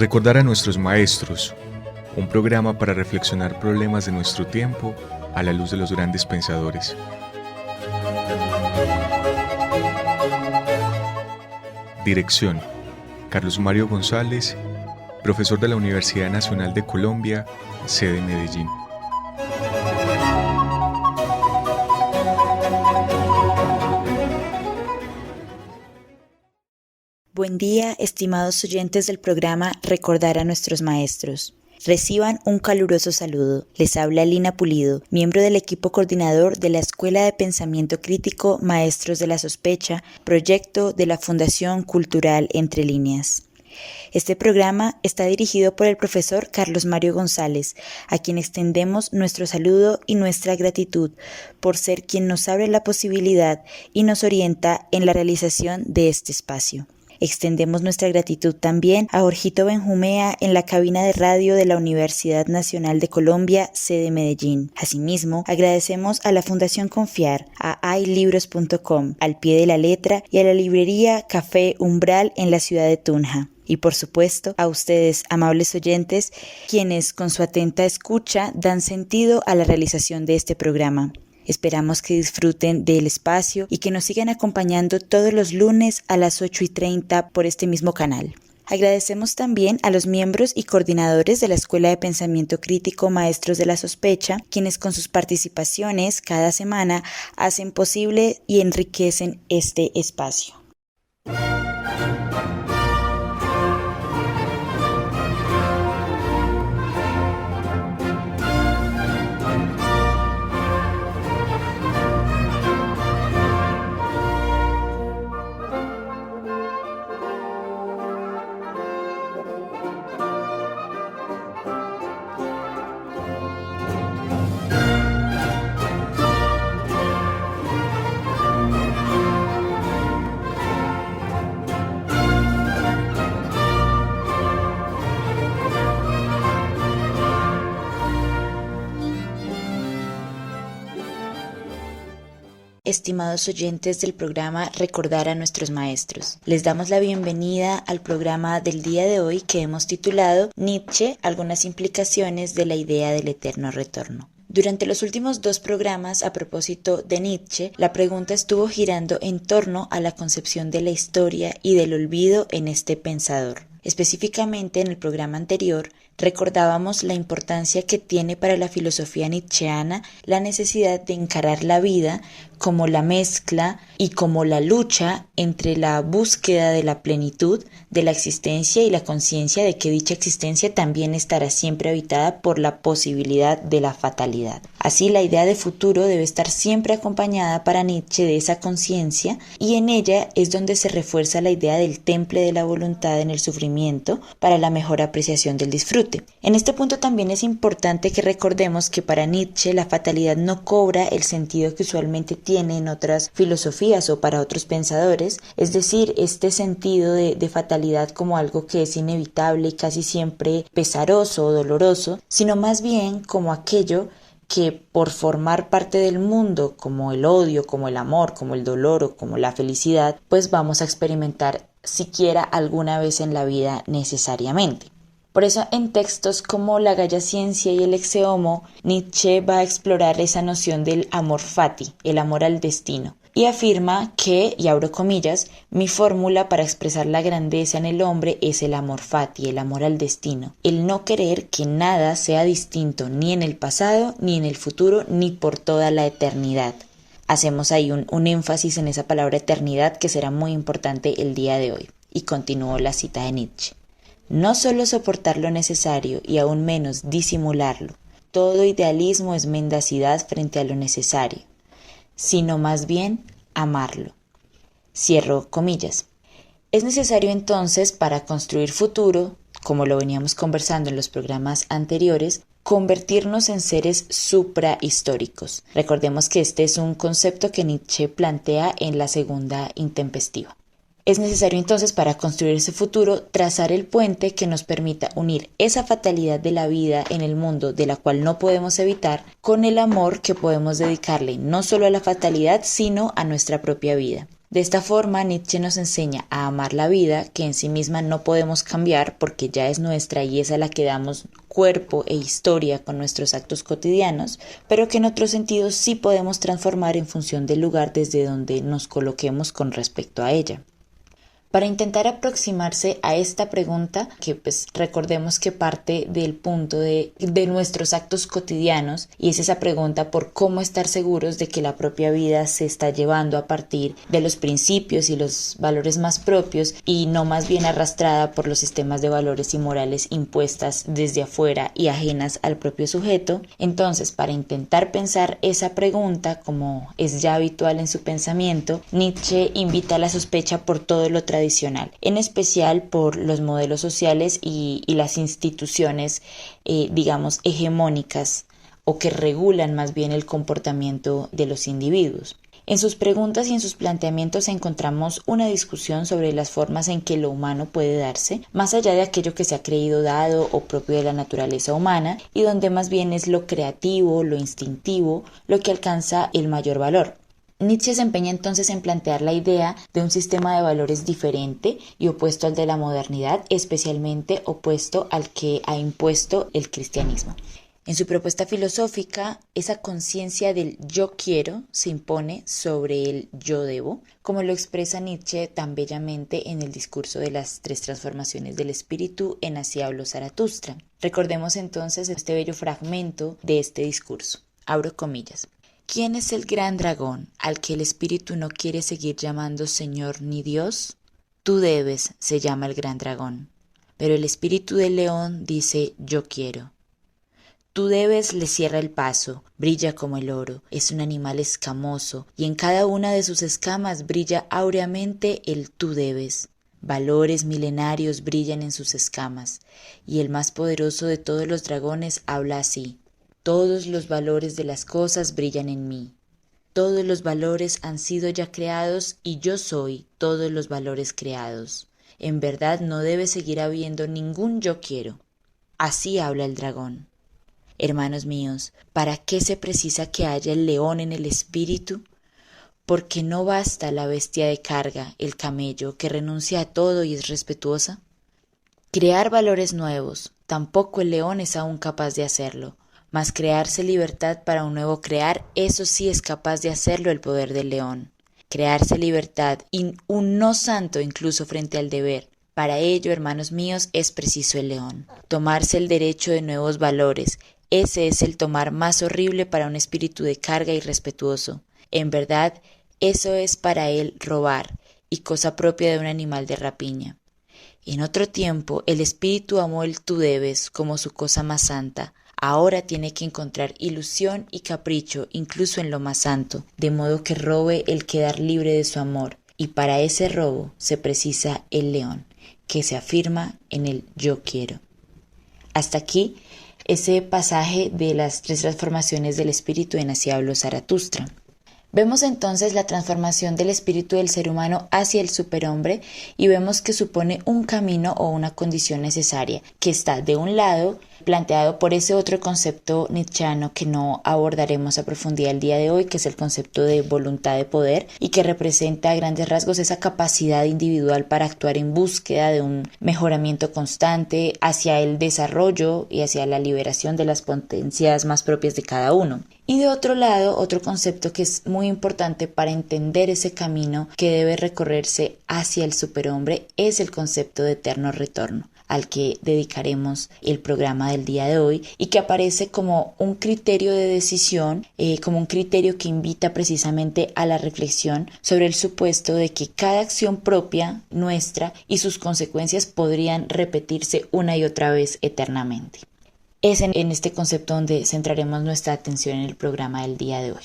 Recordar a nuestros maestros, un programa para reflexionar problemas de nuestro tiempo a la luz de los grandes pensadores. Dirección: Carlos Mario González, profesor de la Universidad Nacional de Colombia, sede Medellín. Buen día, estimados oyentes del programa Recordar a nuestros maestros. Reciban un caluroso saludo. Les habla Lina Pulido, miembro del equipo coordinador de la Escuela de Pensamiento Crítico Maestros de la Sospecha, proyecto de la Fundación Cultural Entre Líneas. Este programa está dirigido por el profesor Carlos Mario González, a quien extendemos nuestro saludo y nuestra gratitud por ser quien nos abre la posibilidad y nos orienta en la realización de este espacio. Extendemos nuestra gratitud también a Jorgito Benjumea en la cabina de radio de la Universidad Nacional de Colombia, sede Medellín. Asimismo, agradecemos a la Fundación Confiar, a aylibros.com, al pie de la letra y a la librería Café Umbral en la ciudad de Tunja. Y por supuesto, a ustedes, amables oyentes, quienes con su atenta escucha dan sentido a la realización de este programa. Esperamos que disfruten del espacio y que nos sigan acompañando todos los lunes a las 8:30 por este mismo canal. Agradecemos también a los miembros y coordinadores de la Escuela de Pensamiento Crítico Maestros de la Sospecha, quienes con sus participaciones cada semana hacen posible y enriquecen este espacio. Estimados oyentes del programa Recordar a nuestros maestros, les damos la bienvenida al programa del día de hoy que hemos titulado Nietzsche, algunas implicaciones de la idea del eterno retorno. Durante los últimos 2 programas a propósito de Nietzsche, la pregunta estuvo girando en torno a la concepción de la historia y del olvido en este pensador. Específicamente en el programa anterior, recordábamos la importancia que tiene para la filosofía nietzscheana la necesidad de encarar la vida como la mezcla y como la lucha entre la búsqueda de la plenitud de la existencia y la conciencia de que dicha existencia también estará siempre habitada por la posibilidad de la fatalidad. Así, la idea de futuro debe estar siempre acompañada para Nietzsche de esa conciencia, y en ella es donde se refuerza la idea del temple de la voluntad en el sufrimiento para la mejor apreciación del disfrute. En este punto también es importante que recordemos que para Nietzsche la fatalidad no cobra el sentido que usualmente tiene en otras filosofías o para otros pensadores, es decir, este sentido de fatalidad como algo que es inevitable y casi siempre pesaroso o doloroso, sino más bien como aquello que por formar parte del mundo, como el odio, como el amor, como el dolor o como la felicidad, pues vamos a experimentar siquiera alguna vez en la vida necesariamente. Por eso en textos como La Gaya Ciencia y el Exe Homo, Nietzsche va a explorar esa noción del amor fati, el amor al destino, y afirma que, y abro comillas, mi fórmula para expresar la grandeza en el hombre es el amor fati, el amor al destino, el no querer que nada sea distinto ni en el pasado, ni en el futuro, ni por toda la eternidad. Hacemos ahí un énfasis en esa palabra eternidad que será muy importante el día de hoy. Y continúo la cita de Nietzsche. No solo soportar lo necesario y aún menos disimularlo, todo idealismo es mendacidad frente a lo necesario, sino más bien amarlo. Cierro comillas. Es necesario entonces, para construir futuro, como lo veníamos conversando en los programas anteriores, convertirnos en seres suprahistóricos. Recordemos que este es un concepto que Nietzsche plantea en la segunda intempestiva. Es necesario entonces, para construir ese futuro, trazar el puente que nos permita unir esa fatalidad de la vida en el mundo de la cual no podemos evitar, con el amor que podemos dedicarle no solo a la fatalidad, sino a nuestra propia vida. De esta forma, Nietzsche nos enseña a amar la vida, que en sí misma no podemos cambiar porque ya es nuestra y es a la que damos cuerpo e historia con nuestros actos cotidianos, pero que en otros sentidos sí podemos transformar en función del lugar desde donde nos coloquemos con respecto a ella. Para intentar aproximarse a esta pregunta, que pues recordemos que parte del punto de nuestros actos cotidianos, y es esa pregunta por cómo estar seguros de que la propia vida se está llevando a partir de los principios y los valores más propios y no más bien arrastrada por los sistemas de valores y morales impuestas desde afuera y ajenas al propio sujeto. Entonces, para intentar pensar esa pregunta, como es ya habitual en su pensamiento, Nietzsche invita a la sospecha por todo lo tradicional, en especial por los modelos sociales y las instituciones, digamos, hegemónicas o que regulan más bien el comportamiento de los individuos. En sus preguntas y en sus planteamientos encontramos una discusión sobre las formas en que lo humano puede darse, más allá de aquello que se ha creído dado o propio de la naturaleza humana, y donde más bien es lo creativo, lo instintivo, lo que alcanza el mayor valor. Nietzsche se empeña entonces en plantear la idea de un sistema de valores diferente y opuesto al de la modernidad, especialmente opuesto al que ha impuesto el cristianismo. En su propuesta filosófica, esa conciencia del yo quiero se impone sobre el yo debo, como lo expresa Nietzsche tan bellamente en el discurso de las 3 transformaciones del espíritu en Así habló Zaratustra. Recordemos entonces este bello fragmento de este discurso. Abro comillas. ¿Quién es el gran dragón al que el espíritu no quiere seguir llamando Señor ni Dios? Tú debes, se llama el gran dragón. Pero el espíritu del león dice yo quiero. Tú debes le cierra el paso, brilla como el oro, es un animal escamoso y en cada una de sus escamas brilla áureamente el tú debes. Valores milenarios brillan en sus escamas y el más poderoso de todos los dragones habla así. Todos los valores de las cosas brillan en mí. Todos los valores han sido ya creados y yo soy todos los valores creados. En verdad no debe seguir habiendo ningún yo quiero. Así habla el dragón. Hermanos míos, ¿para qué se precisa que haya el león en el espíritu? Porque no basta la bestia de carga, el camello, que renuncia a todo y es respetuosa. Crear valores nuevos, tampoco el león es aún capaz de hacerlo. Mas crearse libertad para un nuevo crear, eso sí es capaz de hacerlo el poder del león. Crearse libertad y un no santo incluso frente al deber. Para ello, hermanos míos, es preciso el león. Tomarse el derecho de nuevos valores, ese es el tomar más horrible para un espíritu de carga irrespetuoso. En verdad, eso es para él robar, y cosa propia de un animal de rapiña. En otro tiempo, el espíritu amó el tú debes como su cosa más santa. Ahora tiene que encontrar ilusión y capricho incluso en lo más santo, de modo que robe el quedar libre de su amor, y para ese robo se precisa el león, que se afirma en el yo quiero. Hasta aquí ese pasaje de las 3 transformaciones del espíritu en Así habló Zaratustra. Vemos entonces la transformación del espíritu del ser humano hacia el superhombre y vemos que supone un camino o una condición necesaria, que está de un lado planteado por ese otro concepto nietzscheano que no abordaremos a profundidad el día de hoy, que es el concepto de voluntad de poder y que representa a grandes rasgos esa capacidad individual para actuar en búsqueda de un mejoramiento constante hacia el desarrollo y hacia la liberación de las potencias más propias de cada uno. Y de otro lado, otro concepto que es muy importante para entender ese camino que debe recorrerse hacia el superhombre es el concepto de eterno retorno, al que dedicaremos el programa del día de hoy y que aparece como un criterio de decisión, como un criterio que invita precisamente a la reflexión sobre el supuesto de que cada acción propia nuestra y sus consecuencias podrían repetirse una y otra vez eternamente. Es en este concepto donde centraremos nuestra atención en el programa del día de hoy.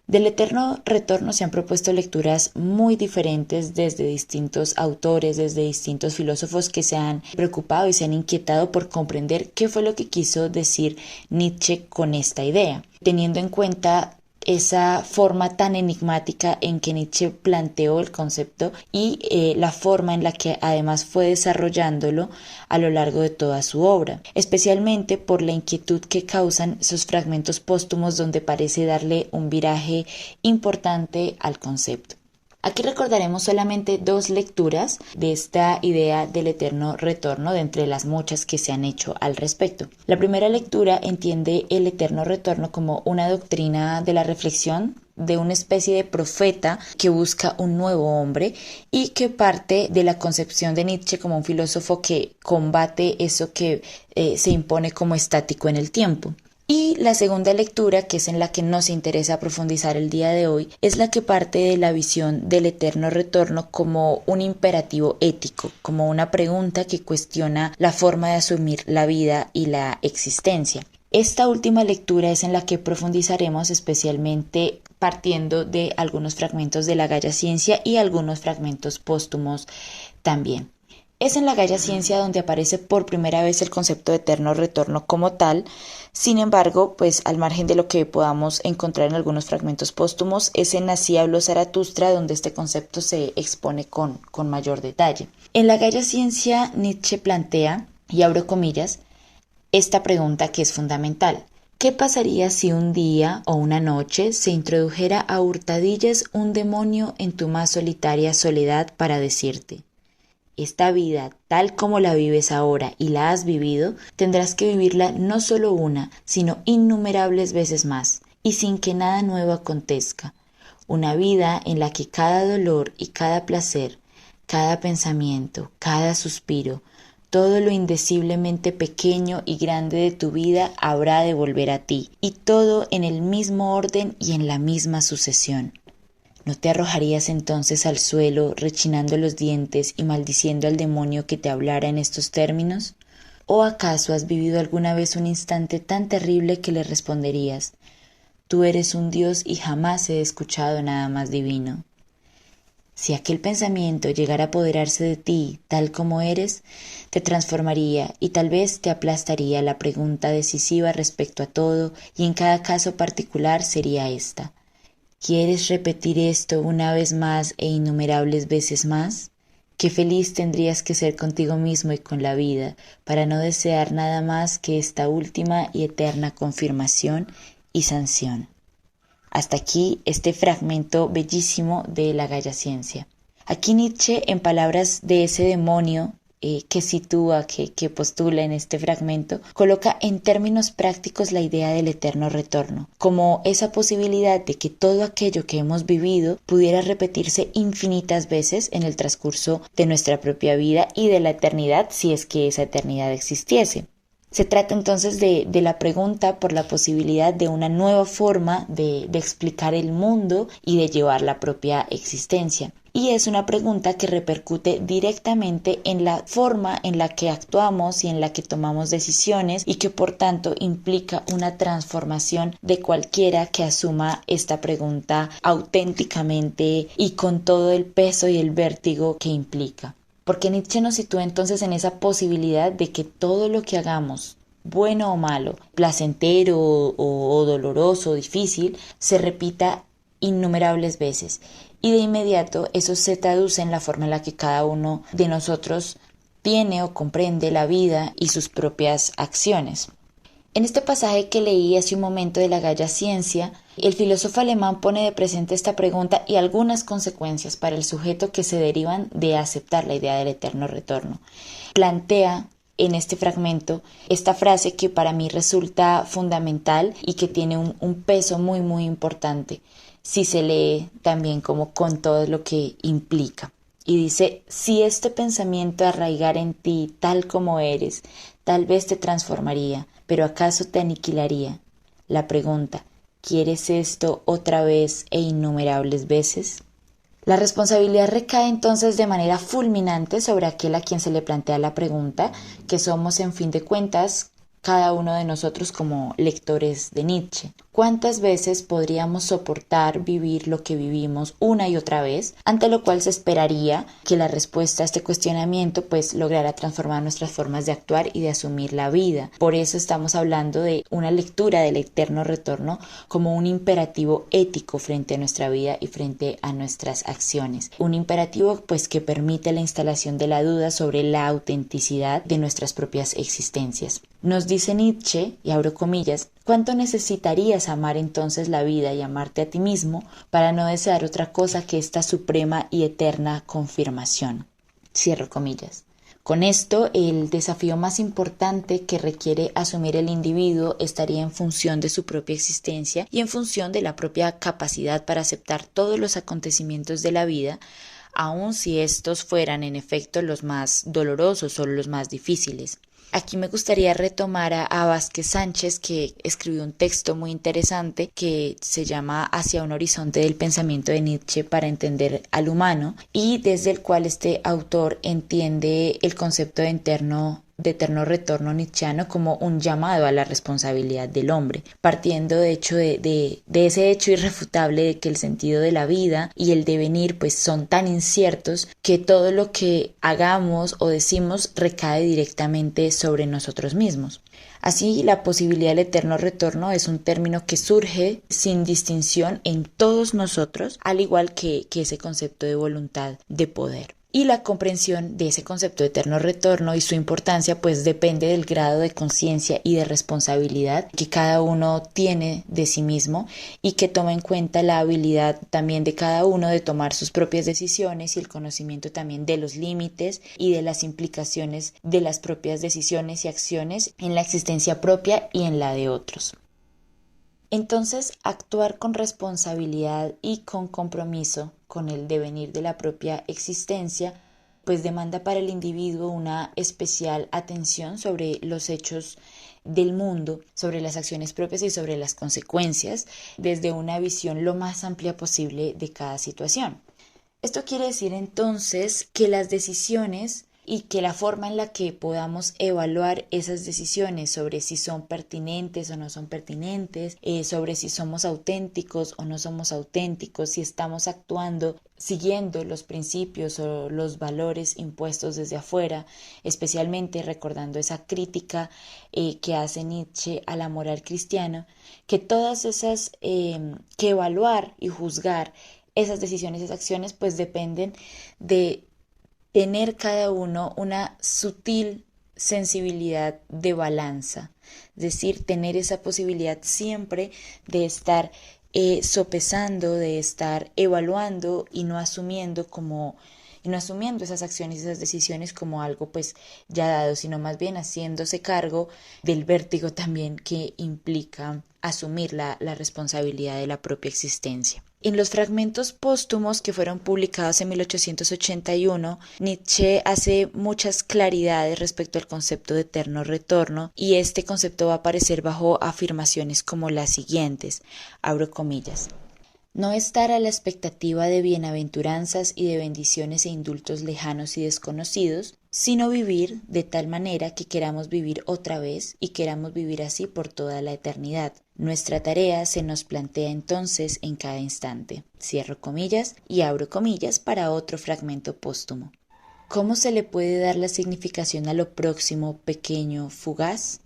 Del eterno retorno se han propuesto lecturas muy diferentes desde distintos autores, desde distintos filósofos que se han preocupado y se han inquietado por comprender qué fue lo que quiso decir Nietzsche con esta idea, teniendo en cuenta esa forma tan enigmática en que Nietzsche planteó el concepto y la forma en la que además fue desarrollándolo a lo largo de toda su obra, especialmente por la inquietud que causan esos fragmentos póstumos donde parece darle un viraje importante al concepto. Aquí recordaremos solamente dos lecturas de esta idea del eterno retorno de entre las muchas que se han hecho al respecto. La primera lectura entiende el eterno retorno como una doctrina de la reflexión de una especie de profeta que busca un nuevo hombre y que parte de la concepción de Nietzsche como un filósofo que combate eso que se impone como estático en el tiempo. Y la segunda lectura, que es en la que nos interesa profundizar el día de hoy, es la que parte de la visión del eterno retorno como un imperativo ético, como una pregunta que cuestiona la forma de asumir la vida y la existencia. Esta última lectura es en la que profundizaremos especialmente partiendo de algunos fragmentos de la Gaia Ciencia y algunos fragmentos póstumos también. Es en la Gaia Ciencia donde aparece por primera vez el concepto de eterno retorno como tal. Sin embargo, pues al margen de lo que podamos encontrar en algunos fragmentos póstumos, es en Así habló Zaratustra donde este concepto se expone con mayor detalle. En la Gaia Ciencia, Nietzsche plantea, y abro comillas, esta pregunta que es fundamental. ¿Qué pasaría si un día o una noche se introdujera a hurtadillas un demonio en tu más solitaria soledad para decirte: esta vida, tal como la vives ahora y la has vivido, tendrás que vivirla no solo una, sino innumerables veces más, y sin que nada nuevo acontezca. Una vida en la que cada dolor y cada placer, cada pensamiento, cada suspiro, todo lo indeciblemente pequeño y grande de tu vida habrá de volver a ti, y todo en el mismo orden y en la misma sucesión. ¿No te arrojarías entonces al suelo, rechinando los dientes y maldiciendo al demonio que te hablara en estos términos? ¿O acaso has vivido alguna vez un instante tan terrible que le responderías: tú eres un Dios y jamás he escuchado nada más divino? Si aquel pensamiento llegara a apoderarse de ti tal como eres, te transformaría y tal vez te aplastaría la pregunta decisiva respecto a todo, y en cada caso particular sería esta: ¿quieres repetir esto una vez más e innumerables veces más? Qué feliz tendrías que ser contigo mismo y con la vida, para no desear nada más que esta última y eterna confirmación y sanción. Hasta aquí este fragmento bellísimo de la Gaia Ciencia. Aquí Nietzsche, en palabras de ese demonio que sitúa, que postula en este fragmento, coloca en términos prácticos la idea del eterno retorno, como esa posibilidad de que todo aquello que hemos vivido pudiera repetirse infinitas veces en el transcurso de nuestra propia vida y de la eternidad, si es que esa eternidad existiese. Se trata entonces de la pregunta por la posibilidad de una nueva forma de explicar el mundo y de llevar la propia existencia. Y es una pregunta que repercute directamente en la forma en la que actuamos y en la que tomamos decisiones, y que por tanto implica una transformación de cualquiera que asuma esta pregunta auténticamente y con todo el peso y el vértigo que implica. Porque Nietzsche nos sitúa entonces en esa posibilidad de que todo lo que hagamos, bueno o malo, placentero o doloroso o difícil, se repita innumerables veces. Y de inmediato eso se traduce en la forma en la que cada uno de nosotros tiene o comprende la vida y sus propias acciones. En este pasaje que leí hace un momento de la Gaia Ciencia, el filósofo alemán pone de presente esta pregunta y algunas consecuencias para el sujeto que se derivan de aceptar la idea del eterno retorno. Plantea en este fragmento esta frase que para mí resulta fundamental y que tiene un peso muy muy importante si se lee también como con todo lo que implica. Y dice: si este pensamiento arraigara en ti tal como eres, tal vez te transformaría, pero ¿acaso te aniquilaría? La pregunta: ¿quieres esto otra vez e innumerables veces? La responsabilidad recae entonces de manera fulminante sobre aquel a quien se le plantea la pregunta, que somos en fin de cuentas cada uno de nosotros como lectores de Nietzsche. ¿Cuántas veces podríamos soportar vivir lo que vivimos una y otra vez? Ante lo cual se esperaría que la respuesta a este cuestionamiento pues lograra transformar nuestras formas de actuar y de asumir la vida. Por eso estamos hablando de una lectura del eterno retorno como un imperativo ético frente a nuestra vida y frente a nuestras acciones. Un imperativo pues que permite la instalación de la duda sobre la autenticidad de nuestras propias existencias. Nos dice Nietzsche, y abro comillas, ¿Cuánto necesitarías amar entonces la vida y amarte a ti mismo para no desear otra cosa que esta suprema y eterna confirmación? Cierro comillas. Con esto, el desafío más importante que requiere asumir el individuo estaría en función de su propia existencia y en función de la propia capacidad para aceptar todos los acontecimientos de la vida, aun si estos fueran en efecto los más dolorosos o los más difíciles. Aquí me gustaría retomar a Vázquez Sánchez, que escribió un texto muy interesante que se llama Hacia un horizonte del pensamiento de Nietzsche para entender al humano, y desde el cual este autor entiende el concepto de eterno retorno nietzscheano como un llamado a la responsabilidad del hombre, partiendo de hecho de ese hecho irrefutable de que el sentido de la vida y el devenir pues son tan inciertos que todo lo que hagamos o decimos recae directamente sobre nosotros mismos. Así, la posibilidad del eterno retorno es un término que surge sin distinción en todos nosotros, al igual que ese concepto de voluntad de poder. Y la comprensión de ese concepto de eterno retorno y su importancia pues depende del grado de conciencia y de responsabilidad que cada uno tiene de sí mismo, y que toma en cuenta la habilidad también de cada uno de tomar sus propias decisiones y el conocimiento también de los límites y de las implicaciones de las propias decisiones y acciones en la existencia propia y en la de otros. Entonces, actuar con responsabilidad y con compromiso con el devenir de la propia existencia, pues demanda para el individuo una especial atención sobre los hechos del mundo, sobre las acciones propias y sobre las consecuencias, desde una visión lo más amplia posible de cada situación. Esto quiere decir entonces que las decisiones y que la forma en la que podamos evaluar esas decisiones sobre si son pertinentes o no son pertinentes, sobre si somos auténticos o no somos auténticos, si estamos actuando siguiendo los principios o los valores impuestos desde afuera, especialmente recordando esa crítica que hace Nietzsche a la moral cristiana, que todas esas, que evaluar y juzgar esas decisiones y esas acciones pues dependen de tener cada uno una sutil sensibilidad de balanza, es decir, tener esa posibilidad siempre de estar sopesando, de estar evaluando y no asumiendo esas acciones y esas decisiones como algo pues ya dado, sino más bien haciéndose cargo del vértigo también que implica asumir la responsabilidad de la propia existencia. En los fragmentos póstumos que fueron publicados en 1881, Nietzsche hace muchas claridades respecto al concepto de eterno retorno, y este concepto va a aparecer bajo afirmaciones como las siguientes, abro comillas: no estar a la expectativa de bienaventuranzas y de bendiciones e indultos lejanos y desconocidos, sino vivir de tal manera que queramos vivir otra vez y queramos vivir así por toda la eternidad. Nuestra tarea se nos plantea entonces en cada instante. Cierro comillas y abro comillas para otro fragmento póstumo. ¿Cómo se le puede dar la significación a lo próximo, pequeño, fugaz?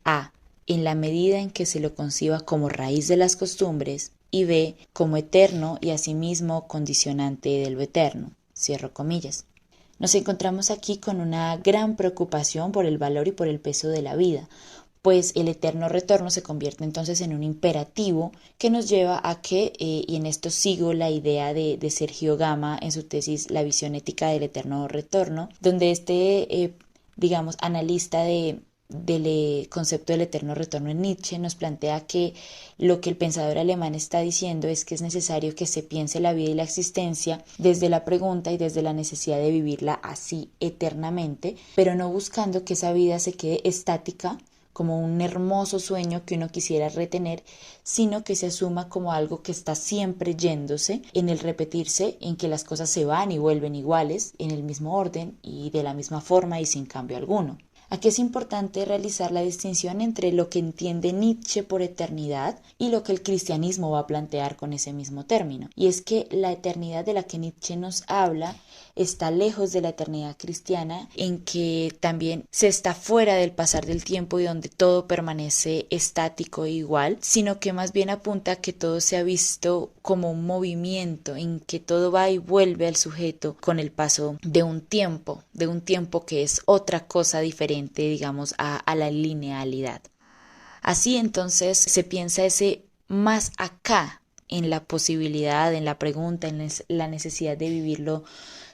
A. En la medida en que se lo conciba como raíz de las costumbres, y B. Como eterno y asimismo condicionante de lo eterno. Cierro comillas. Nos encontramos aquí con una gran preocupación por el valor y por el peso de la vida, pues el eterno retorno se convierte entonces en un imperativo que nos lleva a que, y en esto sigo la idea de Sergio Gama en su tesis La visión ética del eterno retorno, donde analista del concepto del eterno retorno en Nietzsche nos plantea que lo que el pensador alemán está diciendo es que es necesario que se piense la vida y la existencia desde la pregunta y desde la necesidad de vivirla así eternamente, pero no buscando que esa vida se quede estática como un hermoso sueño que uno quisiera retener, sino que se asuma como algo que está siempre yéndose, en el repetirse, en que las cosas se van y vuelven iguales, en el mismo orden y de la misma forma y sin cambio alguno. Aquí es importante realizar la distinción entre lo que entiende Nietzsche por eternidad y lo que el cristianismo va a plantear con ese mismo término. Y es que la eternidad de la que Nietzsche nos habla está lejos de la eternidad cristiana, en que también se está fuera del pasar del tiempo y donde todo permanece estático e igual, sino que más bien apunta a que todo se ha visto como un movimiento, en que todo va y vuelve al sujeto con el paso de un tiempo que es otra cosa diferente, digamos, a la linealidad. Así entonces se piensa ese más acá en la posibilidad, en la pregunta, en la necesidad de vivirlo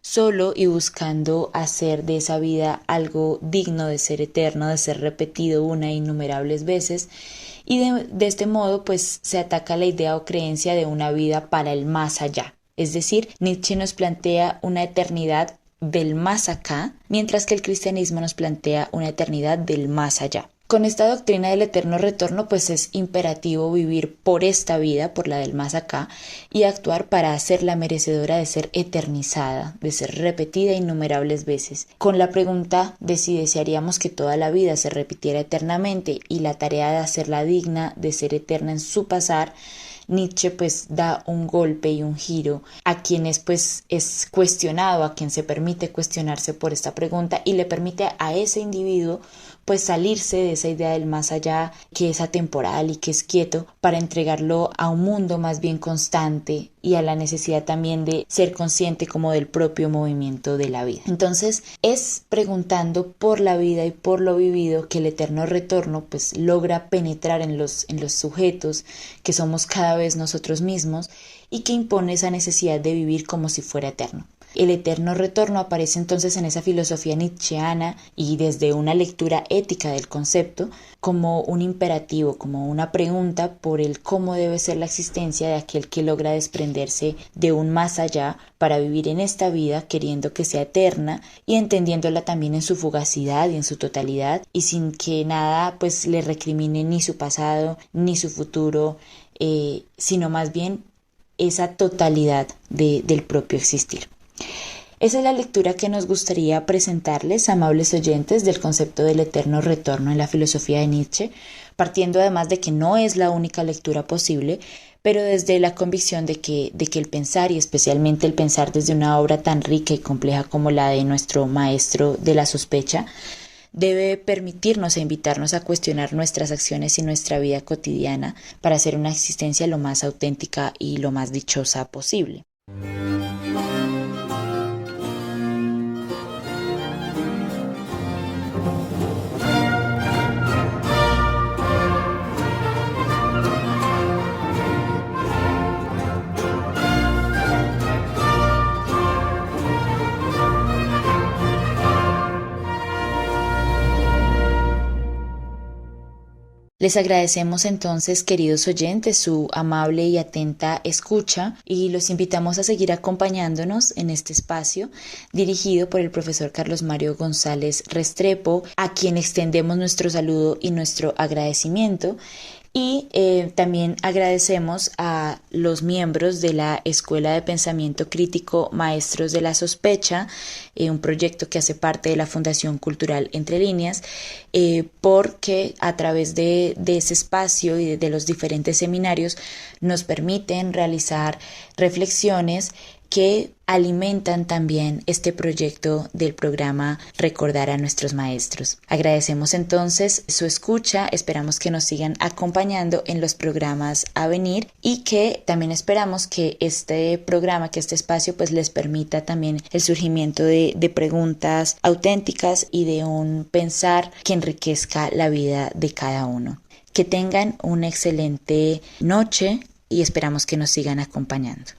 solo y buscando hacer de esa vida algo digno de ser eterno, de ser repetido una e innumerables veces. Y de este modo pues se ataca la idea o creencia de una vida para el más allá. Es decir, Nietzsche nos plantea una eternidad del más acá, mientras que el cristianismo nos plantea una eternidad del más allá. Con esta doctrina del eterno retorno, pues es imperativo vivir por esta vida, por la del más acá, y actuar para hacerla merecedora de ser eternizada, de ser repetida innumerables veces. Con la pregunta de si desearíamos que toda la vida se repitiera eternamente y la tarea de hacerla digna de ser eterna en su pasar, Nietzsche pues da un golpe y un giro a quien es cuestionado, a quien se permite cuestionarse por esta pregunta y le permite a ese individuo pues salirse de esa idea del más allá que es atemporal y que es quieto para entregarlo a un mundo más bien constante y a la necesidad también de ser consciente como del propio movimiento de la vida. Entonces es preguntando por la vida y por lo vivido que el eterno retorno pues logra penetrar en los sujetos que somos cada vez nosotros mismos y que impone esa necesidad de vivir como si fuera eterno. El eterno retorno aparece entonces en esa filosofía nietzscheana y desde una lectura ética del concepto como un imperativo, como una pregunta por el cómo debe ser la existencia de aquel que logra desprenderse de un más allá para vivir en esta vida queriendo que sea eterna y entendiéndola también en su fugacidad y en su totalidad y sin que nada pues le recrimine ni su pasado ni su futuro, sino más bien esa totalidad del propio existir. Esa es la lectura que nos gustaría presentarles, amables oyentes, del concepto del eterno retorno en la filosofía de Nietzsche, partiendo además de que no es la única lectura posible, pero desde la convicción de que el pensar, y especialmente el pensar desde una obra tan rica y compleja como la de nuestro maestro de la sospecha, debe permitirnos e invitarnos a cuestionar nuestras acciones y nuestra vida cotidiana para hacer una existencia lo más auténtica y lo más dichosa posible. Les agradecemos entonces, queridos oyentes, su amable y atenta escucha y los invitamos a seguir acompañándonos en este espacio dirigido por el profesor Carlos Mario González Restrepo, a quien extendemos nuestro saludo y nuestro agradecimiento. Y también agradecemos a los miembros de la Escuela de Pensamiento Crítico Maestros de la Sospecha, un proyecto que hace parte de la Fundación Cultural Entre Líneas, porque a través de ese espacio y de los diferentes seminarios nos permiten realizar reflexiones que alimentan también este proyecto del programa Recordar a nuestros maestros. Agradecemos entonces su escucha, esperamos que nos sigan acompañando en los programas a venir y que también esperamos que este programa, que este espacio pues les permita también el surgimiento de preguntas auténticas y de un pensar que enriquezca la vida de cada uno. Que tengan una excelente noche y esperamos que nos sigan acompañando.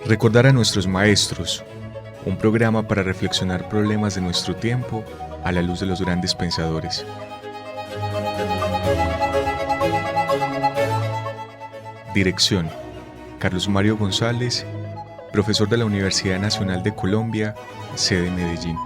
Recordar a nuestros maestros, un programa para reflexionar problemas de nuestro tiempo a la luz de los grandes pensadores. Dirección: Carlos Mario González, profesor de la Universidad Nacional de Colombia, sede Medellín.